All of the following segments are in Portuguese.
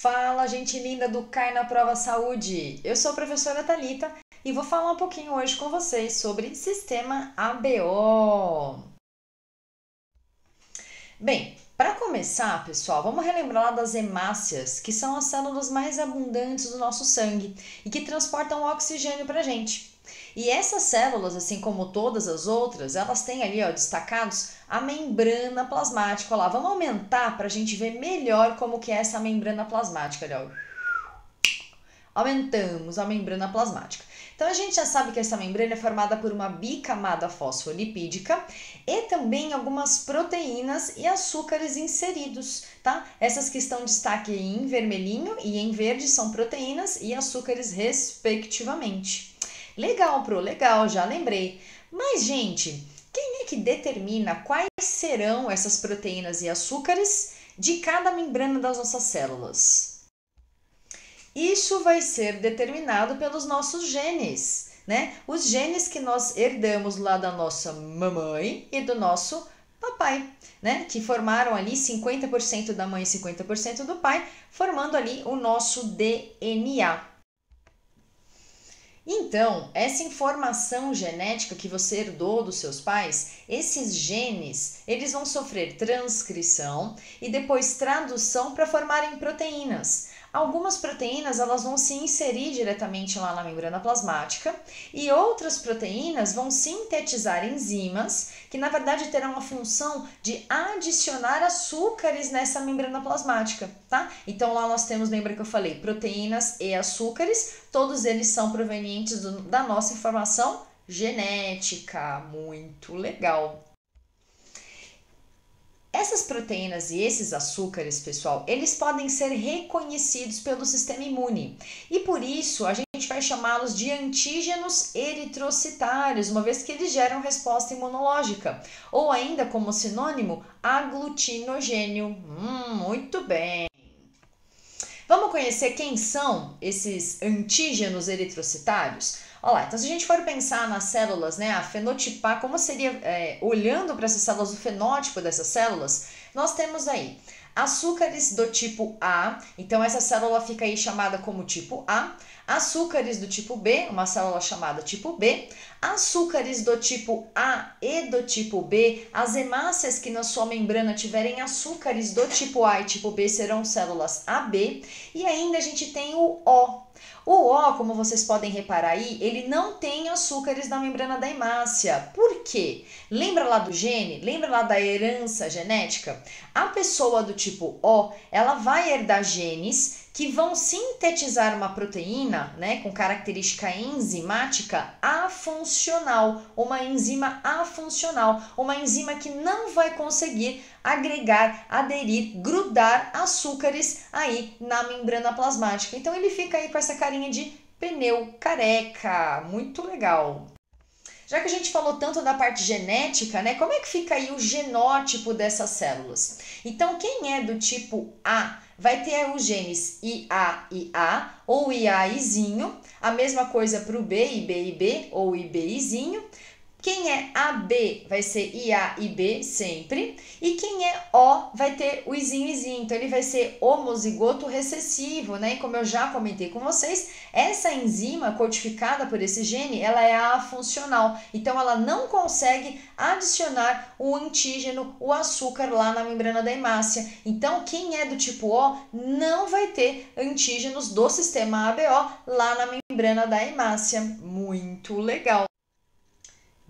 Fala, gente linda do Cai na Prova Saúde! Eu sou a professora Thalita e vou falar um pouquinho hoje com vocês sobre sistema ABO. Bem, para começar, pessoal, vamos relembrar lá das hemácias, que são as células mais abundantes do nosso sangue e que transportam oxigênio para a gente. E essas células, assim como todas as outras, elas têm ali, ó, destacados a membrana plasmática. Olha lá, vamos aumentar para a gente ver melhor como que é essa membrana plasmática. Olha, ó. Aumentamos a membrana plasmática. Então a gente já sabe que essa membrana é formada por uma bicamada fosfolipídica e também algumas proteínas e açúcares inseridos, tá? Essas que estão em destaque em vermelhinho e em verde são proteínas e açúcares respectivamente. Legal, legal, já lembrei. Mas, gente, quem é que determina quais serão essas proteínas e açúcares de cada membrana das nossas células? Isso vai ser determinado pelos nossos genes, né? Os genes que nós herdamos lá da nossa mamãe e do nosso papai, né? Que formaram ali 50% da mãe e 50% do pai, formando ali o nosso DNA. Então, essa informação genética que você herdou dos seus pais, esses genes, eles vão sofrer transcrição e depois tradução para formarem proteínas. Algumas proteínas elas vão se inserir diretamente lá na membrana plasmática e outras proteínas vão sintetizar enzimas que na verdade terão a função de adicionar açúcares nessa membrana plasmática, tá? Então lá nós temos, lembra que eu falei, proteínas e açúcares, todos eles são provenientes da nossa informação genética. Muito legal! Essas proteínas e esses açúcares, pessoal, eles podem ser reconhecidos pelo sistema imune e por isso a gente vai chamá-los de antígenos eritrocitários, uma vez que eles geram resposta imunológica, ou ainda como sinônimo, aglutinogênio. Muito bem! Vamos conhecer quem são esses antígenos eritrocitários? Olha lá, então se a gente for pensar nas células, né, a fenotipar, como seria, olhando para essas células, o fenótipo dessas células, nós temos aí açúcares do tipo A, então essa célula fica aí chamada como tipo A, açúcares do tipo B, uma célula chamada tipo B, açúcares do tipo A e do tipo B, as hemácias que na sua membrana tiverem açúcares do tipo A e tipo B serão células AB, e ainda a gente tem o O. O O, como vocês podem reparar aí, ele não tem açúcares na membrana da hemácia. Por quê? Lembra lá do gene? Lembra lá da herança genética? A pessoa do tipo O, ela vai herdar genes que vão sintetizar uma proteína, né, com característica enzimática afuncional, uma enzima afuncional, uma enzima que não vai conseguir agregar, aderir, grudar açúcares aí na membrana plasmática. Então ele fica aí com essa carinha de pneu careca, muito legal. Já que a gente falou tanto da parte genética, né, como é que fica aí o genótipo dessas células? Então quem é do tipo A vai ter os genes IA e A, ou IA izinho, a mesma coisa para o B, IB e B, ou IB izinho. Quem é AB vai ser IA e B sempre, e quem é O vai ter o izinho izinho, então ele vai ser homozigoto recessivo, né? E como eu já comentei com vocês, essa enzima codificada por esse gene, ela é afuncional, então ela não consegue adicionar o antígeno, o açúcar lá na membrana da hemácia. Então quem é do tipo O não vai ter antígenos do sistema ABO lá na membrana da hemácia. Muito legal!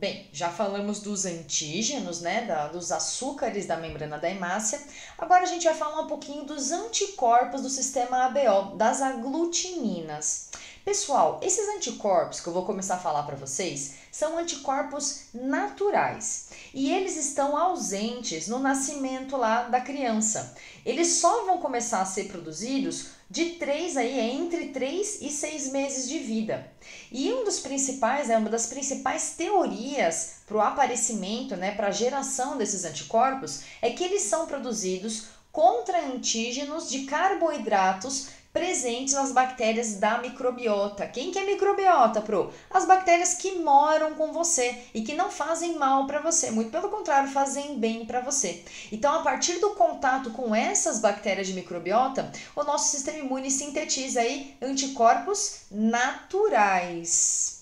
Bem, já falamos dos antígenos, né, dos açúcares da membrana da hemácia. Agora a gente vai falar um pouquinho dos anticorpos do sistema ABO, das aglutininas. Pessoal, esses anticorpos que eu vou começar a falar para vocês são anticorpos naturais e eles estão ausentes no nascimento lá da criança. Eles só vão começar a ser produzidos entre 3 e 6 meses de vida. E uma das principais teorias para o aparecimento, né, para a geração desses anticorpos, é que eles são produzidos contra antígenos de carboidratos presentes nas bactérias da microbiota. Quem que é microbiota, Pro? As bactérias que moram com você e que não fazem mal para você, muito pelo contrário, fazem bem para você. Então, a partir do contato com essas bactérias de microbiota, o nosso sistema imune sintetiza aí anticorpos naturais.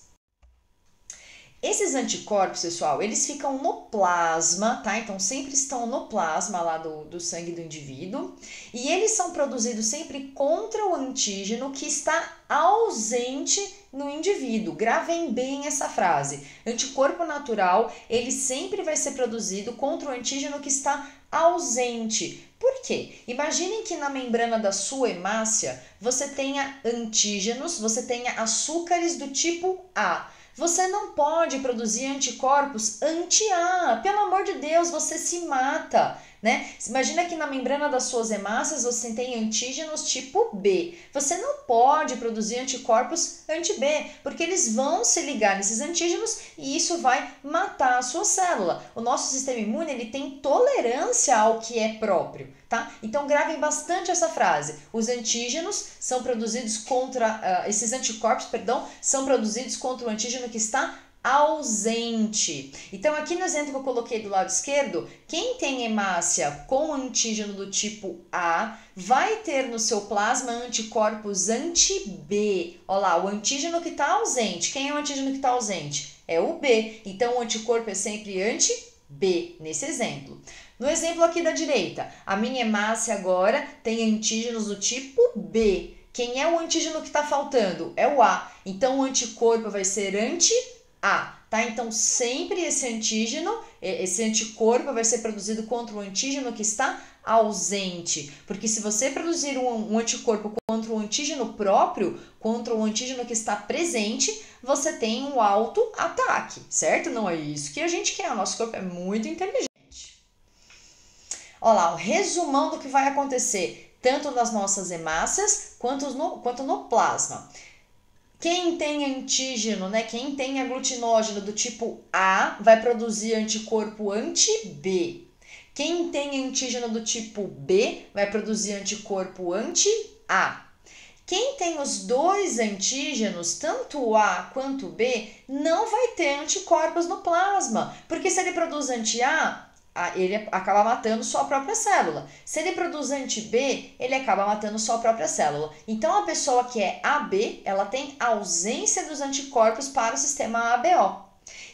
Esses anticorpos, pessoal, eles ficam no plasma, tá? Então, sempre estão no plasma lá do sangue do indivíduo. E eles são produzidos sempre contra o antígeno que está ausente no indivíduo. Gravem bem essa frase. Anticorpo natural, ele sempre vai ser produzido contra o antígeno que está ausente. Por quê? Imaginem que na membrana da sua hemácia você tenha antígenos, você tenha açúcares do tipo A. Você não pode produzir anticorpos anti-A. Pelo amor de Deus, você se mata, né? Imagina que na membrana das suas hemácias você tem antígenos tipo B. Você não pode produzir anticorpos anti-B, porque eles vão se ligar nesses antígenos e isso vai matar a sua célula. O nosso sistema imune, ele tem tolerância ao que é próprio, tá? Então gravem bastante essa frase. Os antígenos são produzidos contra, esses anticorpos, perdão, são produzidos contra o antígeno que está ausente. Então, aqui no exemplo que eu coloquei do lado esquerdo, quem tem hemácia com antígeno do tipo A vai ter no seu plasma anticorpos anti-B. Olha lá, o antígeno que está ausente. Quem é o antígeno que está ausente? É o B. Então, o anticorpo é sempre anti-B, nesse exemplo. No exemplo aqui da direita, a minha hemácia agora tem antígenos do tipo B. Quem é o antígeno que está faltando? É o A. Então, o anticorpo vai ser anti-A, tá? Então, sempre esse antígeno, esse anticorpo vai ser produzido contra o antígeno que está ausente. Porque se você produzir um anticorpo contra o antígeno próprio, contra o antígeno que está presente, você tem um auto-ataque, certo? Não é isso que a gente quer. O nosso corpo é muito inteligente. Olha lá, o resumão do que vai acontecer tanto nas nossas hemácias quanto no plasma. Quem tem antígeno, né, quem tem aglutinógeno do tipo A, vai produzir anticorpo anti-B. Quem tem antígeno do tipo B, vai produzir anticorpo anti-A. Quem tem os dois antígenos, tanto o A quanto o B, não vai ter anticorpos no plasma, porque se ele produz anti-A, ele acaba matando sua própria célula. Se ele produz anti-B, ele acaba matando sua própria célula. Então, a pessoa que é AB, ela tem ausência dos anticorpos para o sistema ABO.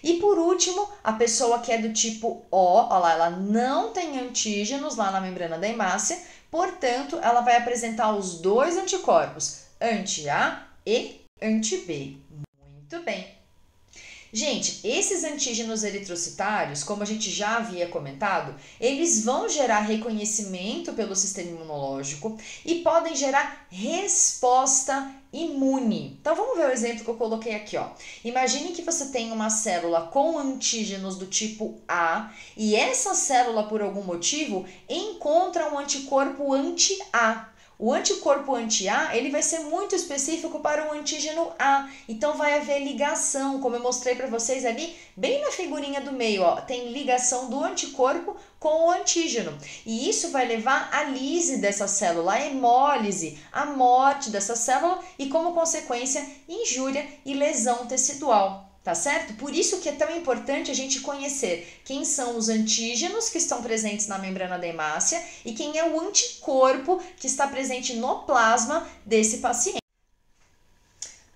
E por último, a pessoa que é do tipo O, olha lá, ela não tem antígenos lá na membrana da hemácia, portanto, ela vai apresentar os dois anticorpos, anti-A e anti-B. Muito bem. Gente, esses antígenos eritrocitários, como a gente já havia comentado, eles vão gerar reconhecimento pelo sistema imunológico e podem gerar resposta imune. Então, vamos ver o exemplo que eu coloquei aqui, ó. Imagine que você tem uma célula com antígenos do tipo A e essa célula, por algum motivo, encontra um anticorpo anti-A. O anticorpo anti-A, ele vai ser muito específico para o antígeno A, então vai haver ligação, como eu mostrei para vocês ali, bem na figurinha do meio, ó, tem ligação do anticorpo com o antígeno, e isso vai levar à lise dessa célula, à hemólise, à morte dessa célula e, como consequência, injúria e lesão tecidual. Tá certo? Por isso que é tão importante a gente conhecer quem são os antígenos que estão presentes na membrana da hemácia e quem é o anticorpo que está presente no plasma desse paciente.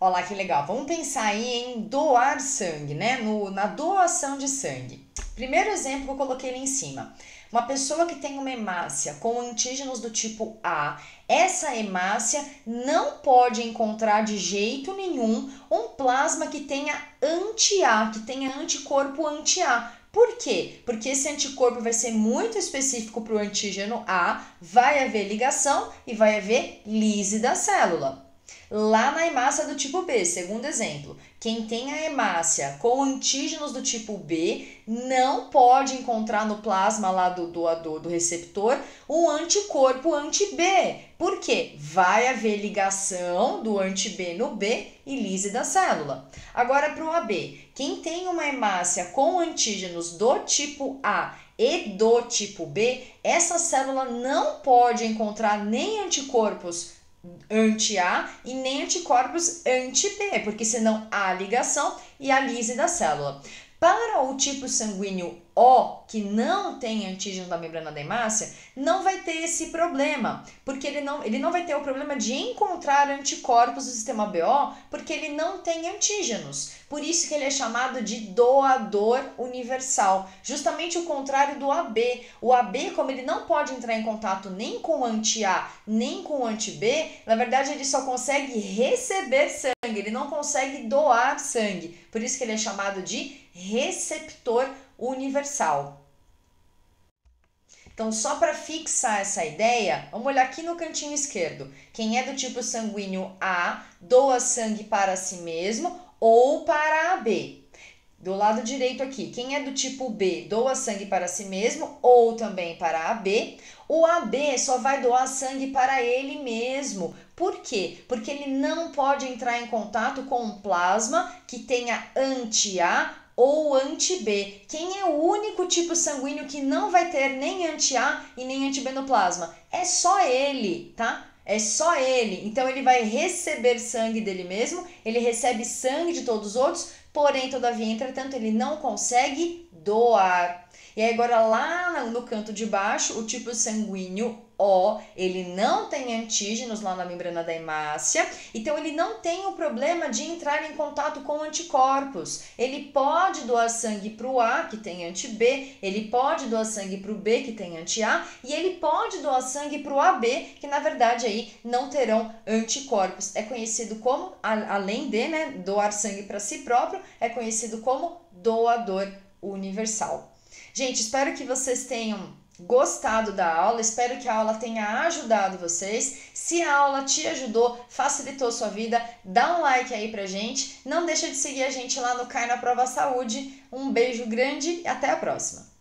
Olha lá que legal. Vamos pensar aí em doar sangue, né? Na doação de sangue. Primeiro exemplo que eu coloquei ali em cima. Uma pessoa que tem uma hemácia com antígenos do tipo A, essa hemácia não pode encontrar de jeito nenhum um plasma que tenha anti-A, que tenha anticorpo anti-A. Por quê? Porque esse anticorpo vai ser muito específico para o antígeno A, vai haver ligação e vai haver lise da célula. Lá na hemácia do tipo B, segundo exemplo, quem tem a hemácia com antígenos do tipo B não pode encontrar no plasma lá do doador, do receptor, um anticorpo anti-B. Por quê? Vai haver ligação do anti-B no B e lise da célula. Agora para o AB, quem tem uma hemácia com antígenos do tipo A e do tipo B, essa célula não pode encontrar nem anticorpos anti-A e nem anticorpos anti-B, porque senão há ligação e a lise da célula. Para o tipo sanguíneo O, que não tem antígeno da membrana da hemácia, não vai ter esse problema, porque ele não vai ter o problema de encontrar anticorpos no sistema BO, porque ele não tem antígenos. Por isso que ele é chamado de doador universal, justamente o contrário do AB. O AB, como ele não pode entrar em contato nem com o anti-A, nem com o anti-B, na verdade ele só consegue receber sangue, ele não consegue doar sangue. Por isso que ele é chamado de receptor universal. Então, só para fixar essa ideia, vamos olhar aqui no cantinho esquerdo. Quem é do tipo sanguíneo A doa sangue para si mesmo ou para a B. Do lado direito aqui, quem é do tipo B doa sangue para si mesmo ou também para a AB. O AB só vai doar sangue para ele mesmo. Por quê? Porque ele não pode entrar em contato com um plasma que tenha anti-A ou anti-B. Quem é o único tipo sanguíneo que não vai ter nem anti-A e nem anti-B no plasma? É só ele, tá? É só ele. Então ele vai receber sangue dele mesmo, ele recebe sangue de todos os outros, porém, todavia, entretanto, ele não consegue doar. E aí agora lá no canto de baixo, o tipo sanguíneo O, ele não tem antígenos lá na membrana da hemácia, então ele não tem o problema de entrar em contato com anticorpos. Ele pode doar sangue para o A, que tem anti-B, ele pode doar sangue para o B, que tem anti-A, e ele pode doar sangue para o AB, que na verdade aí não terão anticorpos. É conhecido como, além de doar sangue para si próprio, é conhecido como doador universal. Gente, espero que vocês tenham gostado da aula, espero que a aula tenha ajudado vocês. Se a aula te ajudou, facilitou sua vida, dá um like aí pra gente. Não deixa de seguir a gente lá no Cai na Prova Saúde. Um beijo grande e até a próxima!